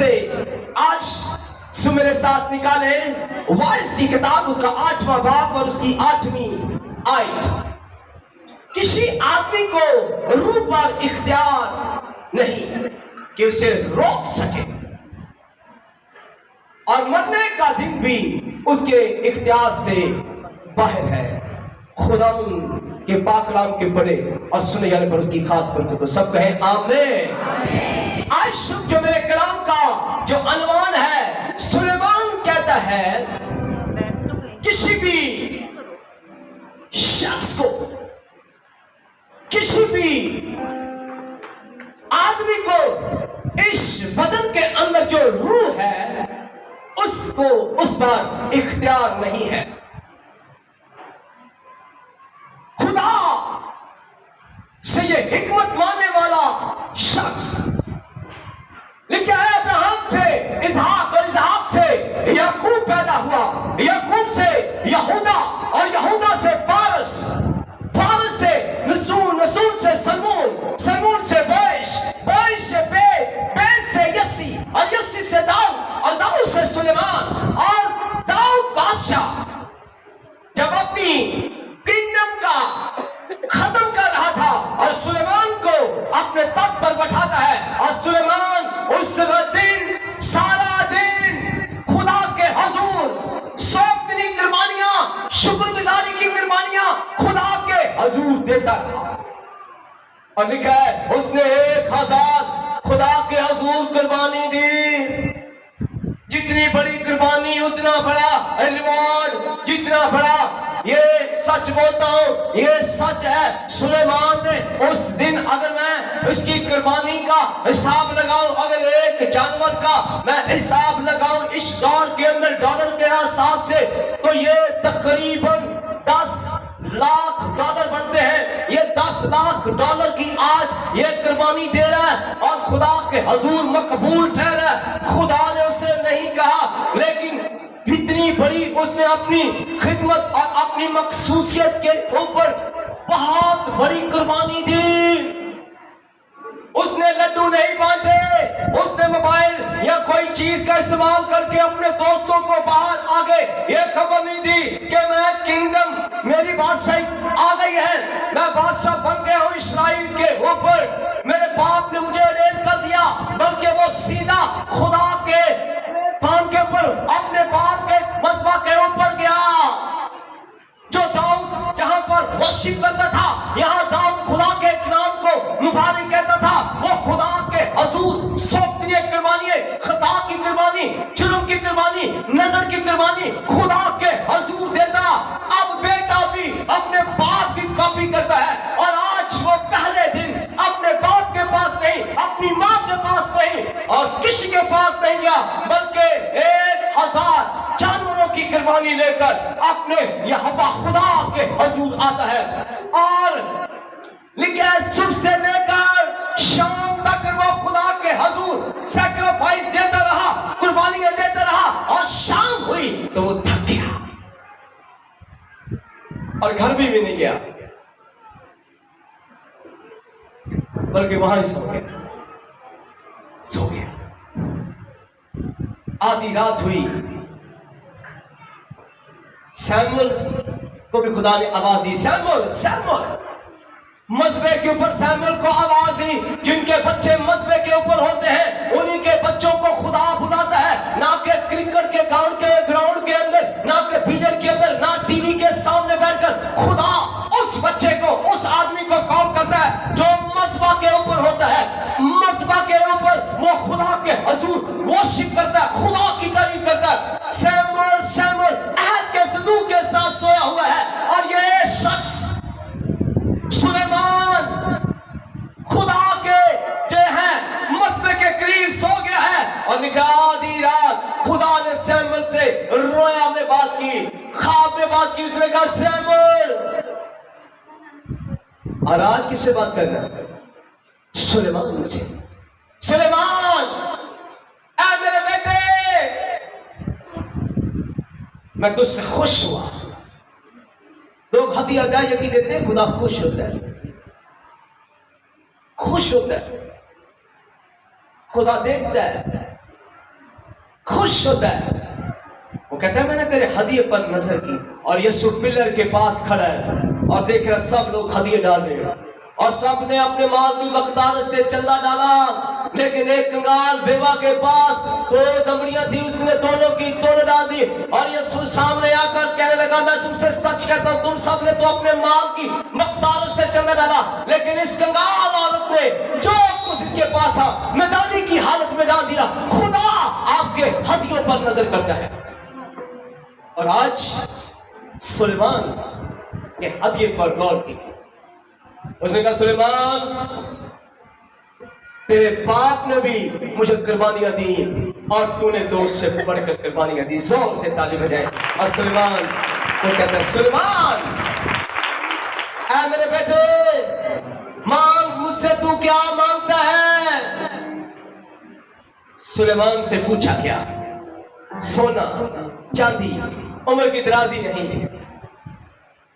से आज सु मेरे साथ निकाले वारिस की किताब, उसका 8वां बाब और उसकी 8वीं आयत। किसी आदमी को रूह पर इख्तियार नहीं कि उसे रोक सके, और मरने का दिन भी उसके इख्तियार से बाहर है। खुदा के पाक कलाम के पढ़े और सुने जाने पर उसकी खास बरकत। तो सब कहें आमीन। आज शुभ जो मेरे कलाम का जो अनवान है, सुलेमान कहता है किसी भी शख्स को, किसी भी आदमी को इस बदन के अंदर जो रूह है उसको उस पर इख्तियार नहीं है। खुदा से ये हिकमत मानने वाला शख्स लिखा है, अब्राहम से इसहाक और इसहाक से याकूब पैदा हुआ, याकूब से यहूदा और यहूदा से फारस, फारस से नसून, नसून से सलमून, सलमून से बैश, बैश से बेद, बेद से यस्सी और यस्सी से दाऊद और दाऊद से सुलेमान। और दाऊद बादशाह जब अपनी किंगडम का खत्म कर रहा था और सुलेमान को अपने तख्त पर बैठाता है, और सुलेमान उस दिन सारा दिन खुदा के हुजूर सौंपनी कुर्बानियां, शुक्रगुजारी की कुर्बानियां खुदा के हुजूर देता रहा। और लिखा है उसने 1000 खुदा के हुजूर कुर्बानी दी। जितनी बड़ी कुर्बानी उतना बड़ा रिवॉर्ड, जितना बड़ा, ये सच बोलता हूं, ये सच है। सुलेमान ने उस दिन, अगर मैं उसकी कुर्बानी का हिसाब लगाऊं, अगर एक जानवर का मैं हिसाब लगाऊं इस दौर के अंदर डॉलर के हिसाब से, तो ये तकरीबन 10 लाख डॉलर बनते हैं। ये 10 लाख डॉलर की आज ये कुर्बानी दे रहा है और खुदा के हुजूर मकबूल ठहरा। खुदा ने उसे नहीं कहा, लेकिन इतनी बड़ी उसने अपनी खिदमत और अपनी मकसूसियत के ऊपर बहुत बड़ी कुर्बानी दी। उसने लड्डू नहीं बांटे, उसने मोबाइल या कोई चीज का इस्तेमाल करके अपने दोस्तों को बाहर आगे ये खबर नहीं दी कि मैं किंगडम, मेरी बादशाही आ गई है, मैं बादशाह बन गया हूँ इस्राइल के ऊपर, मेरे बाप ने मुझे रेड कर दिया। बल्कि वो सीधा खुदा के फार्म के ऊपर, अपने बाप के मजबा के ऊपर गया। जो दाऊद जहां पर वर्शिप करता था, यहाँ दाऊद खुदा के नाम को मुबारक कहता था, वो खुदा के हुजूर सौंपनी कुर्बानी, खुदा की कुर्बानी, जुर्म की कुर्बानी, नजर की कुर्बानी खुदा के हुजूर देता। अब बेटा भी अपने बाप की कॉपी करता है, और आज वो पहले दिन अपने बाप के पास नहीं, अपनी माँ के पास नहीं और किसी के पास नहीं गया, बल्कि 1000 जानवरों की कुर्बानी लेकर अपने यहोवा खुदा के हुजूर आता है। और लिखा है सुबह से लेकर शाम तक वो खुदा के हुजूर सैक्रिफाइस देता रहा, कुर्बानियां देता रहा, और शाम हुई तो वो थक गया और घर भी नहीं गया, बल्कि वहां ही सो गया, सो गया। आधी रात हुई, सैमुअल को भी खुदा ने आवाज दी, सैमुअल सैमुअल। मजबे के ऊपर सैमुअल को आवाज दी। जिनके बच्चे मजबे के ऊपर होते हैं उन्हीं के बच्चों को खुदा बुलाता है, ना के क्रिकेट के ग्राउंड के अंदर, ना के बिलियर्ड के अंदर, ना टीवी के सामने बैठकर। खुदा उस बच्चे को, उस आदमी को कॉल करता है जो मजबा के ऊपर होता है। मजबा के ऊपर वो खुदा के हुजूर वर्शिप करता है, खुदा की तारीफ करता है। सैमुअल सैमुअल अहद के सलूक के साथ सोया हुआ है, और ये शख्स सुलेमान खुदा के जो है मसबे के करीब सो गया है। और आधी रात खुदा ने सैमुअल से रोया में बात की, ख्वाब में बात की। उसने कहा सैमुअल, और आज किससे बात करना? सुलेमान से। सुलेमान, ऐ मेरे बेटे, मैं तुझसे खुश हुआ। लोग हदिया यकी देते हैं, खुदा खुश होता है, खुश होता है। खुदा देखता है, खुश होता है। वो कहता है मैंने तेरे हदिये पर नजर की, और यीशु पिलर के पास खड़ा है और देख रहा सब लोग हदिये डाल रहे हैं और सब ने अपने माल की मकदार से चंदा डाला, लेकिन एक कंगाल बेवा के पास 2 दमड़ियां थी, उसने दोनों की दोनों डाल दी। और यीशु सामने आकर कहने लगा मैं तुमसे सच कहता हूं, तुम सब ने तो अपने माल की मकदार से चंदा डाला, लेकिन इस कंगाल औरत ने जो कुछ इसके पास था मैदानी की हालत में डाल दिया। खुदा आपके हदियों पर नजर करता है। और आज सुलेमान के हदिये पर गौर की। उसने कहा सुलेमान तेरे बाप ने भी मुझे कुर्बानियां दी और तूने दोस्त से बढ़कर कुर्बानियां दी। जोर से ताली बजाए। और सुलेमान वो कहता है सुलेमान ऐ मेरे बेटे मांग मुझसे तू क्या मांगता है। सुलेमान से पूछा क्या? सोना चांदी उम्र की दराजी नहीं।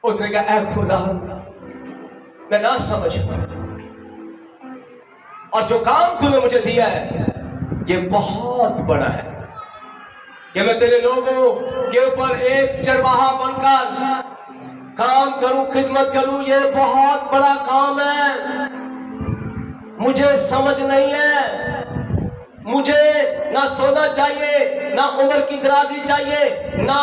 उसने कहा ऐ खुदा मैं ना समझ, और जो काम तूने मुझे दिया है ये बहुत बड़ा है कि मैं तेरे लोगों के ऊपर एक चरवाहा बनकर काम करूं, खिदमत करूं। ये बहुत बड़ा काम है, मुझे समझ नहीं है। मुझे ना सोना चाहिए, ना उम्र की दराजी चाहिए, ना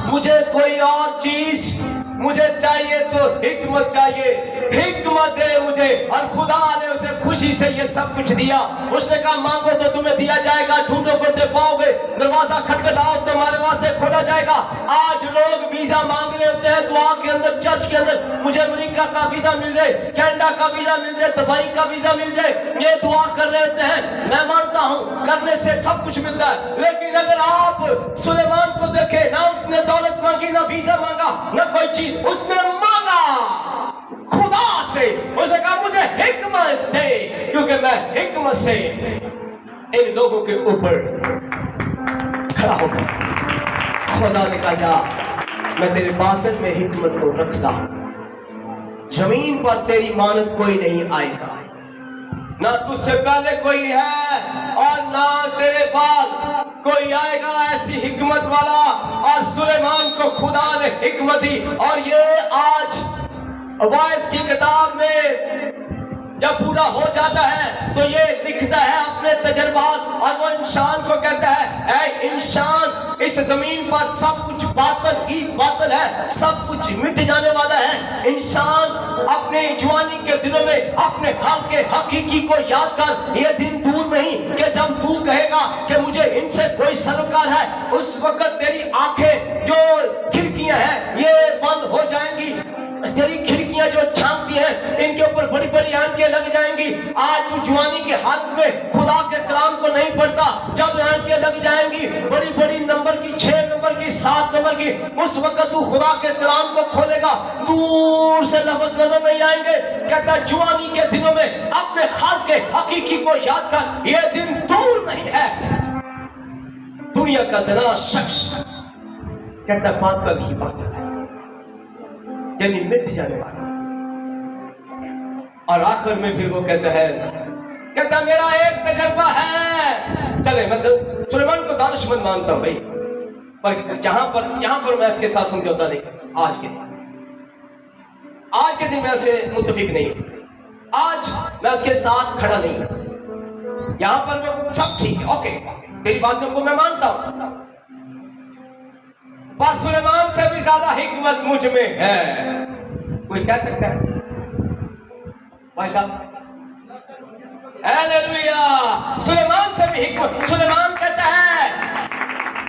मुझे कोई और चीज, मुझे चाहिए तो हिकमत चाहिए। हिकमत दे मुझे। और खुदा ने उसे खुशी से ये सब कुछ दिया। उसने कहा मांगो तो तुम्हें दिया जाएगा, ढूंढो तो दे पाओगे, दरवाजा खटखटाओ तो तुम्हारे वास्ते खोला जाएगा। आज लोग वीजा मांग रहे होते हैं दुआ के अंदर, चर्च के अंदर, मुझे अमेरिका का वीजा मिल जाए, कनाडा का वीजा मिल जाए, दुबई का वीजा मिल जाए, ये दुआ कर रहे होते हैं। मैं मानता हूं करने से सब कुछ मिलता है, लेकिन अगर आप सुलेमान को देखें, ना उसने दौलत मांगी, ना वीजा मांगा, ना कोई चीज, उसने मांगा खुदा से। उसने कहा मुझे हिकमत दे, क्योंकि मैं हिकमत से इन लोगों के ऊपर खड़ा होगा। खुदा ने कहा जा मैं तेरे बादल में हिकमत को रखता हूं, जमीन पर तेरी मानत कोई नहीं आएगा, ना तुझसे पहले कोई है और ना तेरे बाद कोई आएगा ऐसी हिकमत वाला। और सुलेमान को खुदा ने हिकमत दी। और ये आज वाइस की किताब में जब पूरा हो जाता है तो ये लिखता है अपने तजर्बात, और वो इंसान को कहता है ऐ इंसान, इस जमीन पर सब कुछ बातिल ही बातिल है, सब कुछ मिट जाने वाला है। इंसान अपने जवानी के दिनों में अपने हाल के हकीकी को याद कर। ये दिन दूर नहीं कि जब तू कहेगा कि मुझे इनसे कोई सरोकार है, उस वक्त तेरी आंखें जो खिड़कियां हैं ये बंद हो जाएंगी। तेरी खिड़कियां जो झांकती हैं इनके ऊपर बड़ी बड़ी आंखें लग जाएंगी। आज तू जवानी के हालत में खुदा के कलाम को नहीं पढ़ता, जब आंखें लग जाएंगी बड़ी बड़ी नंबर की, 6 नंबर की, 7 नंबर की, उस वक्त तू खुदा के कलाम को खोलेगा, दूर से लफ्ज नजर नहीं आएंगे। कहता जवानी के दिनों में अपने खाल के हकीकी को याद कर, ये दिन दूर नहीं है। दुनिया का दना शख्स कहता बातल ही बातल है, यानी मिट जाने वाला। और आखिर में फिर वो कहता मेरा एक तजर्बा है। चले मैं तो सुलेमान को दानिशमंद मानता हूं भाई, पर जहां पर मैं इसके साथ समझौता नहीं करता। आज के दिन मैं उससे मुत्तफिक नहीं हूं, आज मैं उसके साथ खड़ा नहीं हूं। यहां पर मैं सब ठीक है, ओके, तेरी बातों को मैं मानता हूं, पर सुलेमान से भी ज्यादा हिकमत मुझ में है। कोई कह सकता है भाई साहब? हालेलुया! सुलेमान से भी हिकमत। सुलेमान कहता है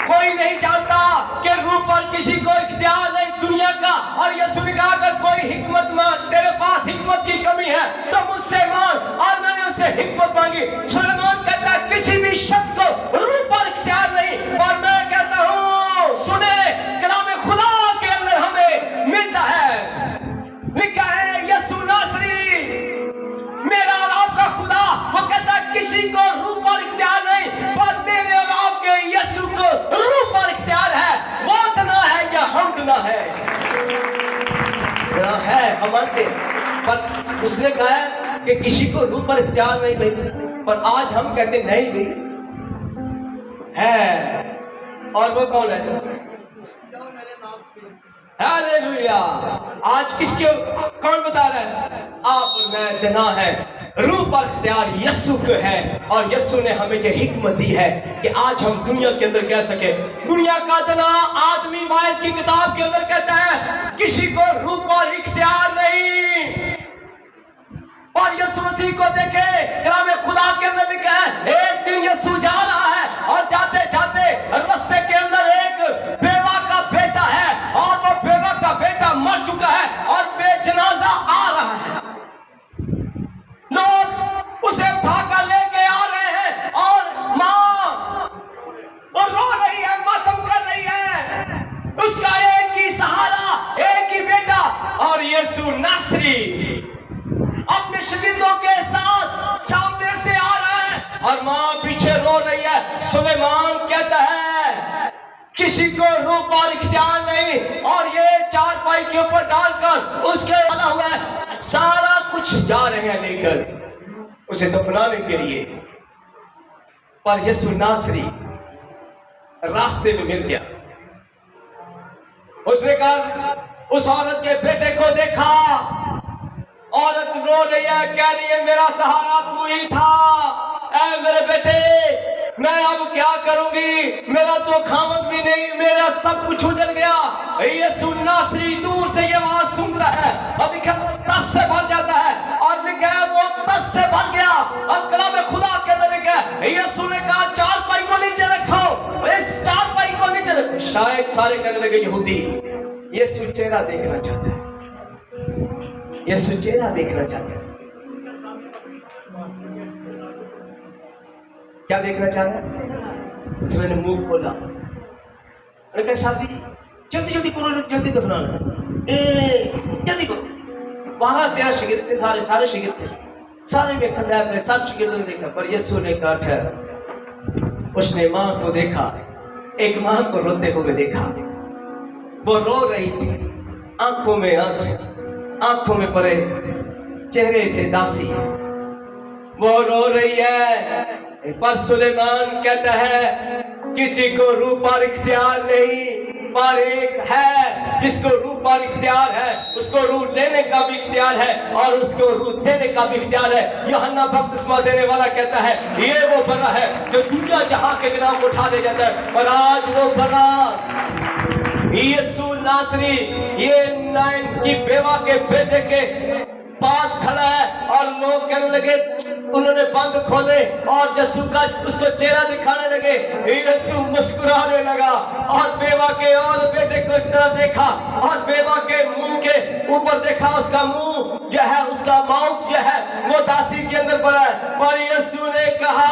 कोई नहीं जानता कि रूह पर किसी को इख्तियार नहीं दुनिया का। और ये सुनेगा अगर कोई हिकमत मांग, तेरे पास हिकमत की कमी है तो मुझसे मांग, और मैंने उससे हिकमत मांगी। सुलेमान कहता है किसी भी शख्स को रूह पर इख्तियार नहीं, और मैं कहता हूं सुने कलाम खुदा के अंदर हमें मिलता है, लिखा है यीशु नासरी मेरा और आपका खुदा। वो कहता है किसी को रूह पर इख्तियार नहीं, पर मेरे और आपके यीशु को रूह पर इख्तियार है। वो दना है या हम दना है? दना है हमारे, पर उसने कहा है कि किसी को रूह पर इख्तियार नहीं भाई, पर आज हम कहते नहीं भाई है। और वो कौन है? हालेलुया। आज किसके कौन बता रहा है? आप और मैं देना है, रूह पर इख्तियार यस्सु को है। और यस्सु ने हमें ये हिकमत दी है कि आज हम दुनिया के अंदर कह सके। दुनिया का देना आदमी वाइज की किताब के अंदर कहता है किसी को रूह पर इख्तियार नहीं। और यीशु मसीह को देखे, कलाम खुदा के अंदर लिखा है एक दिन यीशु जा रहा है और जाते जाते रास्ते के अंदर एक बेवा का बेटा है और वो बेवा का बेटा मर चुका है और बेजनाजा आ रहा है। लोग उसे उठाकर लेके आ रहे हैं और माँ वो रो रही है, मातम कर रही है। उसका एक ही सहारा, एक ही बेटा। और यीशु नासरी अपने शागिर्दों के साथ सामने से आ रहा है और माँ पीछे रो रही है। सुलेमान कहता है किसी को रूह पर इख्तियार नहीं। और ये चारपाई के ऊपर डालकर उसके वादा हुआ है, सारा कुछ जा रहे हैं लेकर उसे दफनाने के लिए। पर यीशु नासरी रास्ते में मिल गया। उसने कहा, उस औरत के बेटे को देखा, औरत रो रही है, कह रही है मेरा सहारा तू ही था। ऐ मेरे बेटे, मैं अब क्या करूंगी? मेरा तो खामद भी नहीं, मेरा सब कुछ उजड़ गया। यीशु नासरी दूर से ये आवाज सुनता है और लिखा तस से भर जाता है और लिखा है वो तस से भर गया। और कलाम खुदा के अंदर लिखा है यीशु ने कहा चारपाई को नीचे रखो, इस चारपाई को नीचे रखो। शायद सारे कहने लगे यहूदी यीशु चेहरा देखना चाहता है, यीशु चेहरा देखना चाहता है। क्या देखना चाह रहा है? उसने मुंह खोला, मैंने कहा साहब जी जल्दी जल्दी करो, जल्दी दफनाना है, जल्दी करो। 12-13 शागिर्द थे, सारे शागिर्द थे, सारे में खंदार में सब शागिर्दों ने देखा। पर यीशु ने कहा ठहर। उसने माँ को देखा, एक माँ को रोते हुए देखा। वो रो रही थी, आंखों में आंसू, आंखों में परे चेहरे से दासी, वो रो रही है। पर सुलेमान कहता है किसी को रूह पर इख्तियार नहीं, पर एक है जिसको रूह पर इख्तियार है, उसको रूह लेने का भी इख्तियार है और उसको रूह देने का भी इख्तियार है। यूहन्ना बपतिस्मा देने वाला कहता है ये वो बड़ा है जो दुनिया जहां के गुनाह को उठा ले जाता है। और आज वो बड़ा यीशु नासरी ये नाइन की बेवा के बेटे के पास खड़ा है और लोग कहने लगे, उन्होंने बंद खोले और यीशु का उसको चेहरा दिखाने लगे। यीशु मुस्कुराने लगा और बेवा के और बेटे को एक तरफ देखा और बेवा के मुंह के ऊपर देखा। उसका मुंह जो है, उसका माउथ जो है वो दासी के अंदर पड़ा है। पर यीशु ने कहा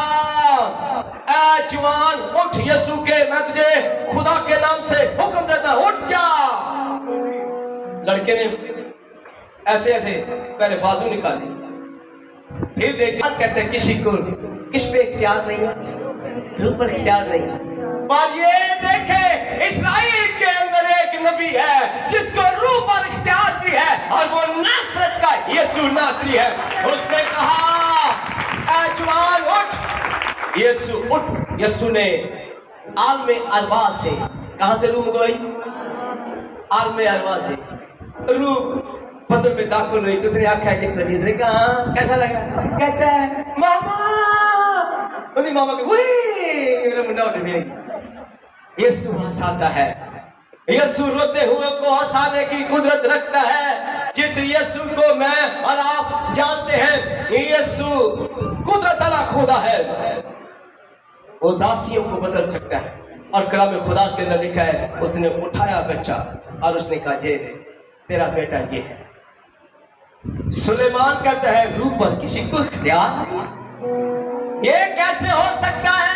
ऐ जवान उठ, यीशु के मैं तुझे खुदा के नाम से हुक्म देता, उठ जा। लड़के ने ऐसे ऐसे पहले बाजू निकाली, फिर देखा कहते हैं किसी को किस पे इख्तियार नहीं है, रूह पर इख्तियार नहीं है। पर ये देखे इस्राइल के अंदर एक नबी है जिसको रूह पर इख्तियार भी है और वो नासरत का यीशु नासरी है। उसने कहा ऐ जवान उठ। यीशु उठ। यीशु ने आलमे अरवा से, कहां से रूह गई? आलमे अरवा से रूह बदल में दाखिल हुई। दूसरे आंखें ने कहा कैसा लगा? कहता है मामा, मामा के मेरा मुंडा उठ गया। यीशु हंसाता है, यीशु रोते हुए को हंसाने की कुदरत रखता है। जिस यीशु को मैं और आप जानते हैं, यीशु कुदरत वाला खुदा है, वो दासियों को बदल सकता है। और कलाम खुदा के अंदर लिखा है उसने उठाया बच्चा और उसने कहा ये तेरा बेटा ये है। सुलेमान कहता है रूह पर किसी को इख्तियार नहीं, ये कैसे हो सकता है?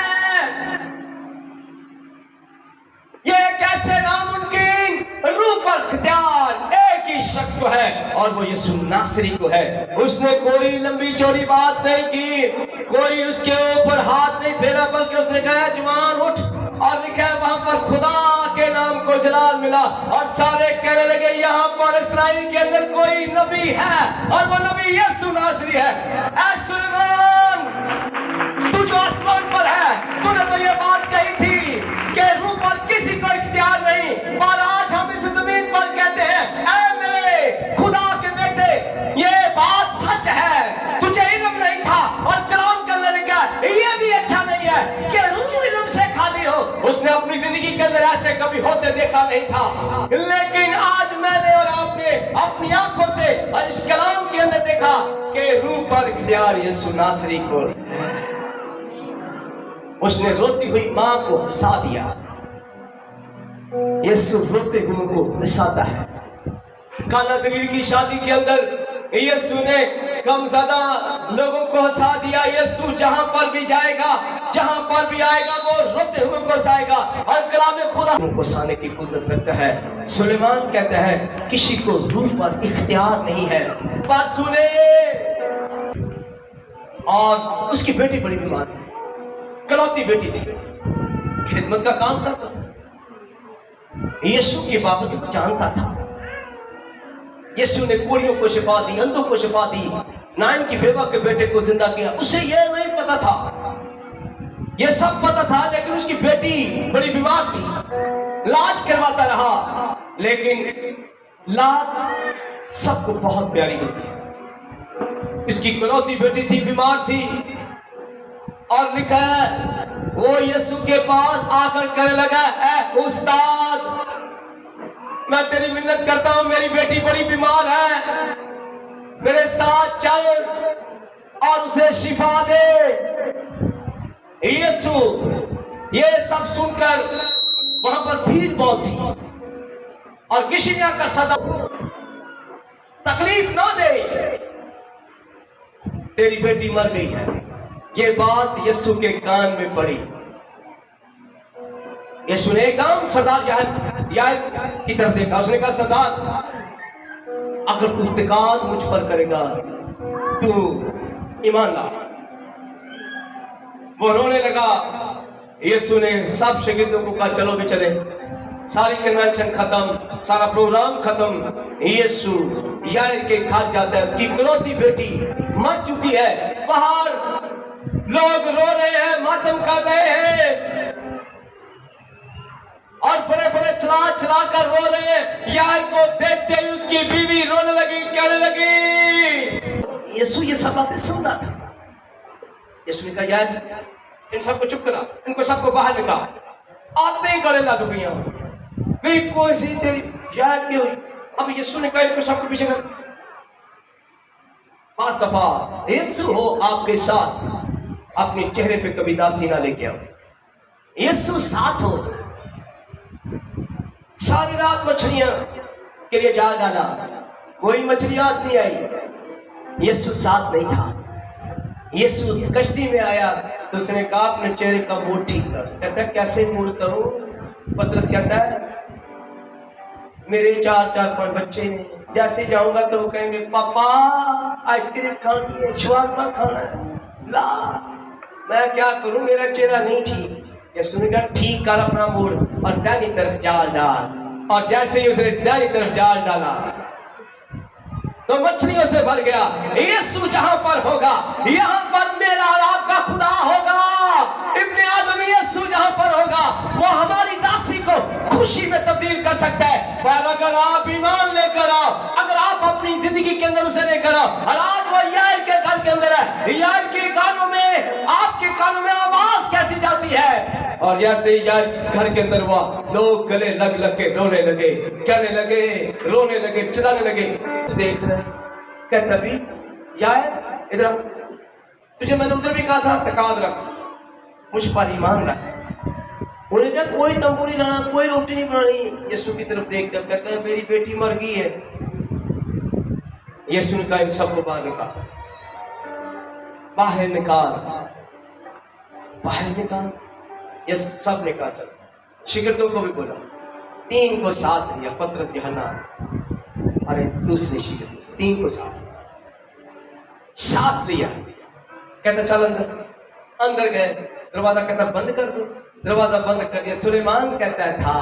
ये कैसे नामुमकिन? रूह पर इख्तियार एक ही शख्स को है और वो यीशु नासरी को है। उसने कोई लंबी चौड़ी बात नहीं की, कोई उसके ऊपर हाथ नहीं फेरा, बल्कि उसने कहा जवान उठ। और लिखा है वहां पर खुदा के नाम को जलाल मिला और सारे कहने लगे यहाँ पर इस्राइल के अंदर कोई नबी है और वो नबी यीशु नासरी है। ऐ सुलेमान, तू जो आसमान पर है, तूने तो ये बात कही थी उसने अपनी जिंदगी के अंदर ऐसे कभी होते देखा नहीं था, लेकिन आज मैंने और आपने अपनी आंखों से और इस कलाम के अंदर देखा कि रूह पर इख्तियार यीशु नासरी को, उसने रोती हुई मां को हंसा दिया। यीशु रोते हुए को हंसाता है। काना गलील की शादी के अंदर यीशु ने कम ज्यादा लोगों को हंसा दिया। यीशु जहां पर भी जाएगा, जहां पर भी आएगा, वो रोते हुए को हंसाएगा और कलाम खुदा को हंसाने की कुदरत रखता है। सुलेमान कहता है किसी को रूह पर इख्तियार नहीं है। बात सुने, और उसकी बेटी बड़ी बीमार थी, कलौती बेटी थी, खिदमत का काम करता था, यीशु की बाबत को जानता था। यीशु ने कोढ़ियों को शिफा दी, अंधों को शिफा दी, नाइन की बेवा के बेटे को जिंदा किया। उसे यह नहीं पता था, यह सब पता था, लेकिन उसकी बेटी बड़ी बीमार थी, इलाज करवाता रहा। लेकिन लात सबको बहुत प्यारी होती है। इसकी इकलौती बेटी थी, बीमार थी, और लिखा है वो यीशु के पास आकर कहने लगा, ऐ उस्ताद, मैं तेरी मिन्नत करता हूं, मेरी बेटी बड़ी बीमार है, मेरे साथ चल और उसे शिफा दे। यीशु ये सब सुनकर, वहां पर भीड़ बहुत थी और किसी ने आकर सदा, तकलीफ ना दे, तेरी बेटी मर गई है। ये बात यीशु के कान में पड़ी। यीशु ने काम सरदार यार की तरफ देखा। उसने कहा, सरदार, अगर तू इत्तेकाद मुझ पर करेगा, तू ईमान ला। वो रोने लगा। यीशु ने सब शागिर्दों को कहा, चलो भी चले। सारी कन्वेंशन खत्म, सारा प्रोग्राम खत्म। यीशु यार के घर जाता है। उसकी इकलौती बेटी मर चुकी है। बाहर लोग रो रहे हैं, मातम कर रहे हैं, और बड़े बड़े चला चला कर रो रहे हैं। यार को देखते ही उसकी बीवी रोने लगी, कहने लगी। यीशु ये सब बातें सुन रहा था। यीशु ने कहा, यार इन सबको चुप करा, इनको सबको बाहर निकाल। आते ही गले लग गई कोई सी तेरी यार क्यों। अब यीशु ने कहा, इनको सबको पीछे कर। 5 दफा यीशु हो आपके साथ, अपने चेहरे पे कभी दासी ना लेके आओ। यीशु साथ हो। सारी रात मछलियां के लिए जाल डाला, कोई मछली हाथ नहीं आई। यीशु साथ नहीं था। यीशु कश्ती में आया तो उसने कहा, अपने चेहरे का मूड ठीक कर। कहता है, कैसे मूड करूं? पतरस कहता है, मेरे 4-5 बच्चे हैं, जैसे जाऊंगा तो वो कहेंगे, पापा आइसक्रीम खानी है, शवारमा खाना है, ला। मैं क्या करूं, मेरा चेहरा नहीं ठीक। यीशु ने कहा, ठीक कर अपना मूड और दाहिनी तरफ जाल डाल। और जैसे ही उसने दाहिनी तरफ जाल डाला तो मछलियों से भर गया। यीशु जहां पर होगा, यहां पर मेरा और आपका खुदा होगा। इब्ने आदम यीशु जहां पर होगा, वो हमारी दासी को खुशी में तब्दील कर सकता है। पर अगर आप ईमान लेकर आओ, अगर आप अपनी जिंदगी के अंदर उसे लेकर आओ, और आज वो यार के घर के अंदर है, यार के कानों में, आपके कानों में आवाज कैसी जाती है। और जैसे ही यार घर के अंदर हुआ, लोग गले लग लग के रोने लगे, कहने लगे, रोने लगे, चिल्लाने लगे। देख रहे, कहता भी यार इधर, तुझे मैंने उधर भी कहा था तकाद रख, मुझ पर ईमान रख। उन्हें कहा, कोई तंबू नहीं लाना, कोई रोटी नहीं बनानी। यीशु की तरफ देख कर कहता है, मेरी बेटी मर गई है। यीशु ने कहा, इन सबको बाहर निकाल, बाहर निकाल, बाहर निकाल। ये सब निकाल। चल, शिगिर्दों को भी बोला, 3 को साथ लिया, पतरस, यूहन्ना, अरे दूसरे शिगिर्द, 3 को साथ लिया। कहता, चल अंदर। अंदर गए, दरवाजा कहता बंद कर दो, दरवाजा बंद कर दिया। सुलेमान कहता था,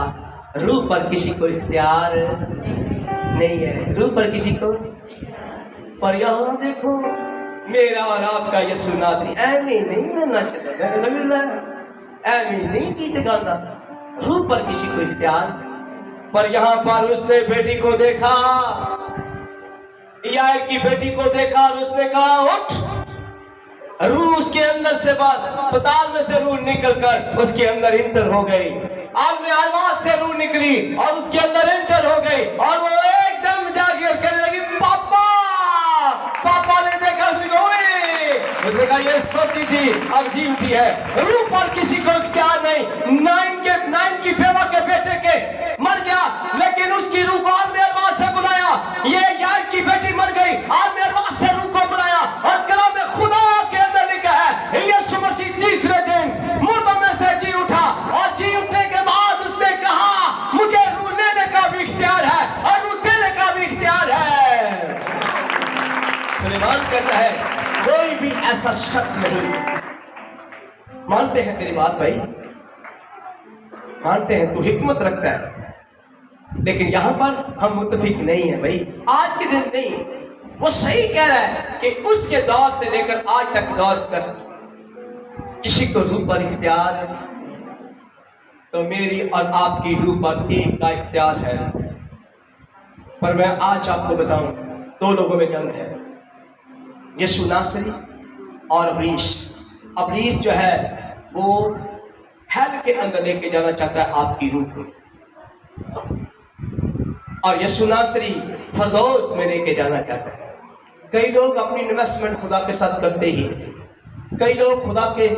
रूह पर किसी को इख्तियार नहीं है, रूह पर किसी को। पर यहां देखो, मेरा और आपका यीशु नासरी ऐमी नहीं रहना चाहिए, ऐमी नहीं गीत गाना, रूह पर किसी को इख्तियार। पर यहां पर उसने बेटी को देखा, यार की बेटी को देखा, और उसने कहा, उठ, रूह उसके अंदर से बाद अस्पताल में से रूह निकलकर उसके अंदर इंटर हो गई। आलम अरवाह से रूह निकली और उसके अंदर इंटर हो गई और वो एकदम जागी और कहने लगी पापा। पापा ने देखा, उसने कहा ये सोती थी अब जी उठी है। रूह पर किसी को इख्तियार नहीं। नाइन की बेवा के बेटे के मर गया, लेकिन उसकी रूह को आलम अरवाह से बुलाया। ये यार की बेटी मर गई, आलम अरवाह से रूह को बुलाया और कलाम में खुदा के अंदर लिखा है यीशु मसीह तीसरे दिन मुर्दों में से जी उठा और जी उठने के बाद उसने कहा मुझे रूह लेने का भी इख्तियार है और रूह देने का भी इख्तियार है। सुलेमान कहता है कोई भी ऐसा शख्स नहीं। मानते हैं तेरी बात भाई, मानते हैं तू हिकमत रखता है, लेकिन यहां पर हम मुत्तफिक नहीं है भाई। आज के दिन नहीं, वो सही कह रहा है कि उसके दौर से लेकर आज तक दौर तक किसी को रूह पर इख्तियार है, तो मेरी और आपकी रूह पर एक का इख्तियार है। पर मैं आज आपको बताऊं, दो लोगों में जंग है, यीशु नासरी और अबलीस। अबलीस जो है वो हेल के अंदर लेके जाना चाहता है आपकी रूह को, और यीशु नासरी फरदौस में लेके जाना चाहता है। कई लोग अपनी इन्वेस्टमेंट खुदा के साथ करते ही, कई लोग खुदा के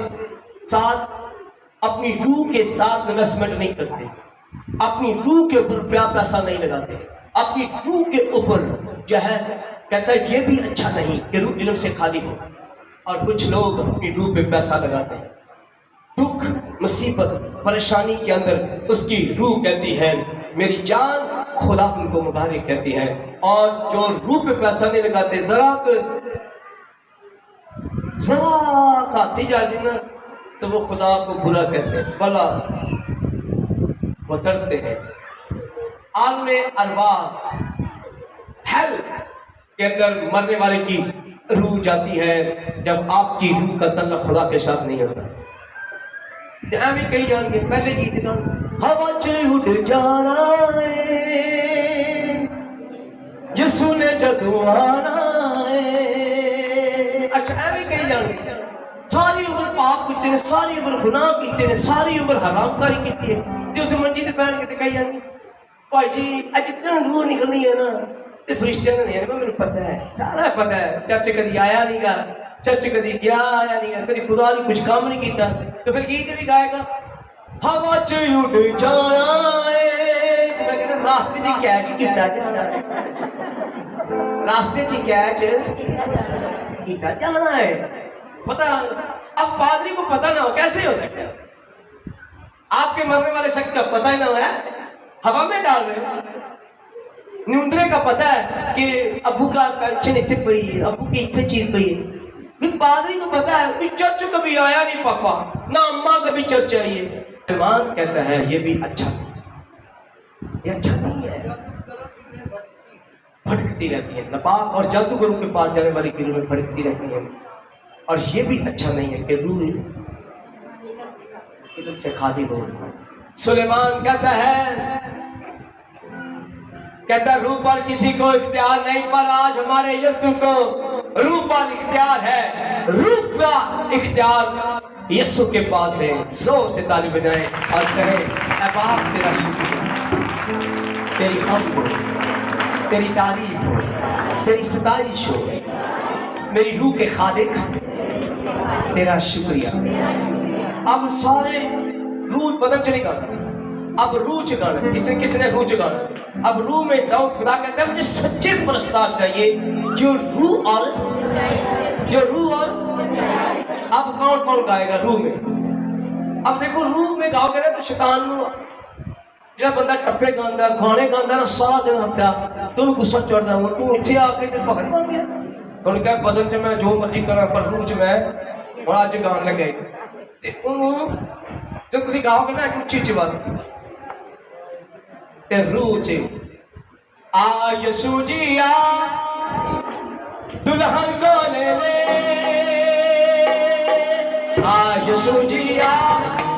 साथ अपनी रूह के साथ इन्वेस्टमेंट नहीं करते, अपनी रूह के ऊपर पैसा नहीं लगाते, अपनी रूह के ऊपर जो है कहता है ये भी अच्छा नहीं कि रूह इल्म से खाली हो। और कुछ लोग अपनी रूह पे पैसा लगाते हैं, दुख मुसीबत परेशानी के अंदर उसकी रूह कहती है मेरी जान, खुदा उनको मुबारक कहती है। और जो रूह पे पैसा नहीं लगाते, जरा का तीजा ना, तो वो खुदा को बुरा कहते हैं, भला वो डरते हैं। आलम अरवाह हेल के अंदर मरने वाले की रूह जाती है जब आपकी रूह का तल्लुक खुदा के साथ नहीं होता। भी कई जान के पहले गीत हवा च उड़ जाना यीशु ने जदू आना। अच्छा भी कई जान के सारी उम्र पाप कीते ने, सारी उम्र गुनाह कीते ने, सारी उम्र हरामकारी की है, जो उस मंजी ते बैठ के कही जानी भाई जी अज इतना रूह निकलनी है ना, तो फरिश्ते ने नहीं, मैंने पता है, सारा पता है। चर्च कभी आया नहीं गा, चर्च कभी गया आया नहीं गा, कभी खुदा ने कुछ काम नहीं किया, तो फिर गीत भी गाएगा हवा च उड़ जाना है। तो मैं कहना रास्ते च कैच किया जाना है, रास्ते च कैच किया जाना है। पता अब पादरी को पता ना हो कैसे हो सकता है? आपके मरने वाले शख्स का पता ही ना है, हवा में डाल रहे। न्यूंदरे का पता है कि अबू का पेंशन इतने पई है, अबू की इतने चीज पई है। पादरी को पता है कि चर्च कभी आया नहीं पापा, ना अम्मा कभी चर्च आई है। सलमान कहता है ये भी अच्छा नहीं, ये अच्छा नहीं है। भटकती रहती है, नपाक और जादूगरों के पास जाने वाली की रूह में भटकती रहती है, और ये भी अच्छा नहीं है कि रूह इल्म से खाली हो। सुलेमान कहता है रूह पर किसी को इख्तियार नहीं, पर आज हमारे यीशु को रूह पर इख्तियार है। रूह का इख्तियार यीशु के पास है। जोर से ताली बजाएं और कहें ऐ बाप तेरा शुक्रिया, तेरी हमद हो, तेरी तारीफ हो, तेरी सताइश हो, मेरी रूह के खालिक तेरा शुक्रिया। अब सारे रूह बदल चलेगा, अब रूह जगाना, किसने रूह जगाना। अब रूह में दाऊद खुदा कहता है मुझे सच्चे परस्तार चाहिए जो रूह और अब कौन कौन गाएगा रूह में? अब देखो रूह में गाओगे ना तो शैतान जो बंदा टप्पे गांदा गाने गांदा ना सारा दिन हफ्ता तो गुस्सा चढ़ता हूँ, तू इतने आके तो भगत बन गया। उन्होंने कहा बदल च मैं जो मर्जी करा पर रूह च मैं और अज गान लगे जो तुम गाओगे ना एक उच्ची बात रूह च आ यीशु जी आ दुल्हन को ले ले, आ यीशु जी आ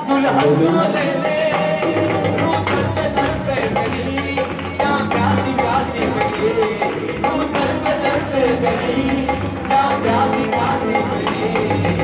दुल्हन को ले ले। रूह दर पे मेरी क्या प्यासी प्यासी मेरी, रूह दर पे मेरी क्या प्यासी प्यासी मेरी।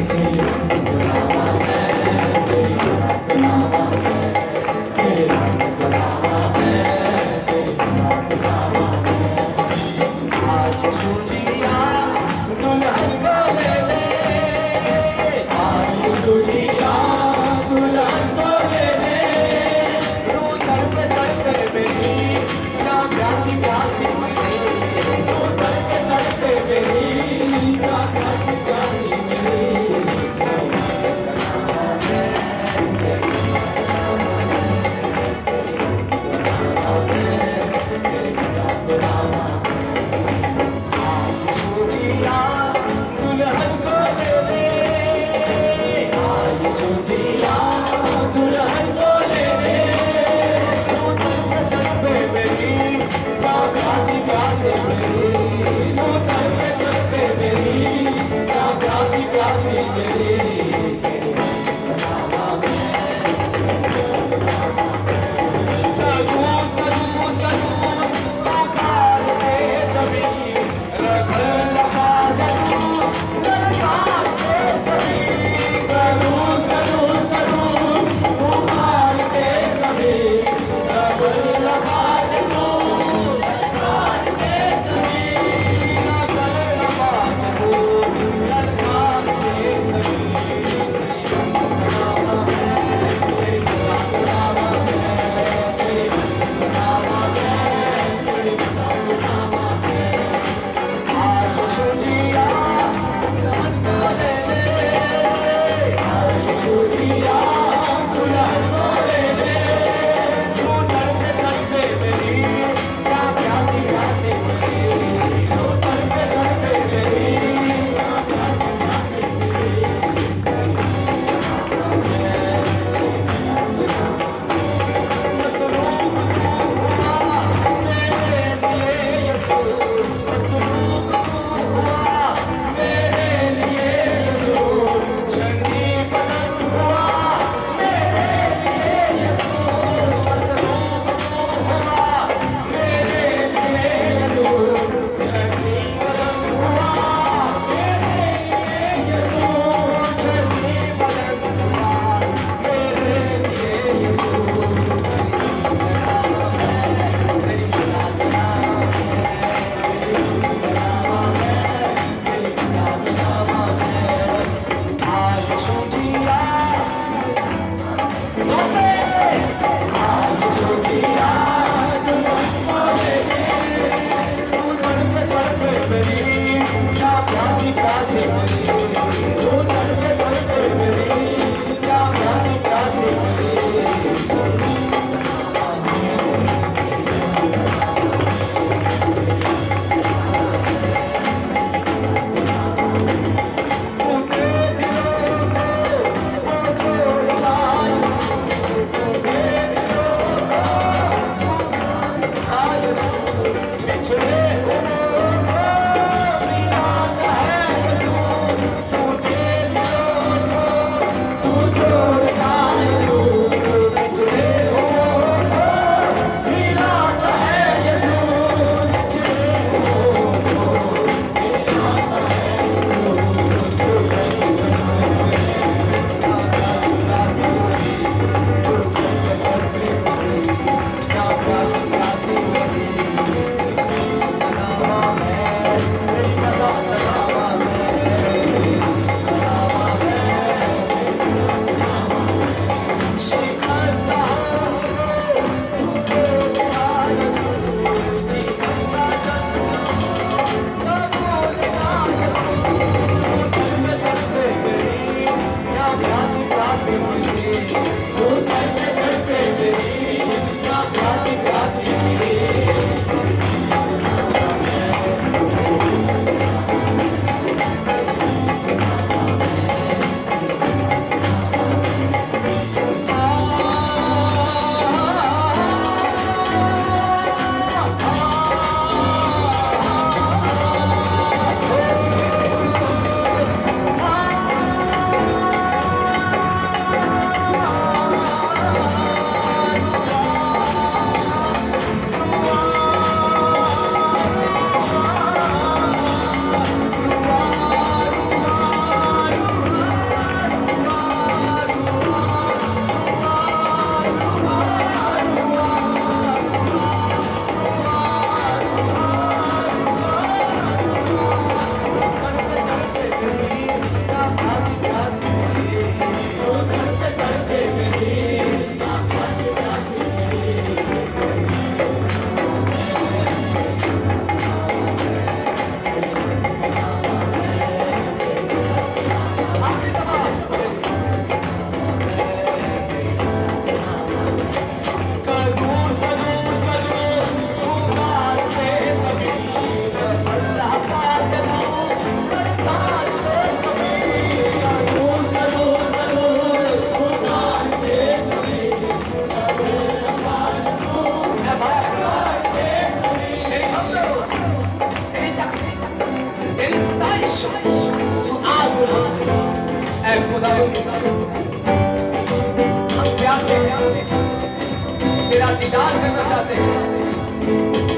दीदार करना चाहते हैं।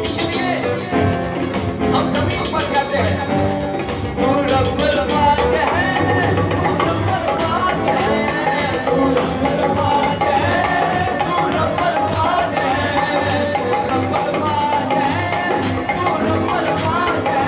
इसलिए हम सभी ऊपर कहते हैं, तू रब्बुल वाज है, तू रब्बुल वाज है, तू रब्बुल वाज है, तू रब्बुल वाज है, तू रब्बुल वाज है, तू रब्बुल वाज है।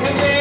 Hey,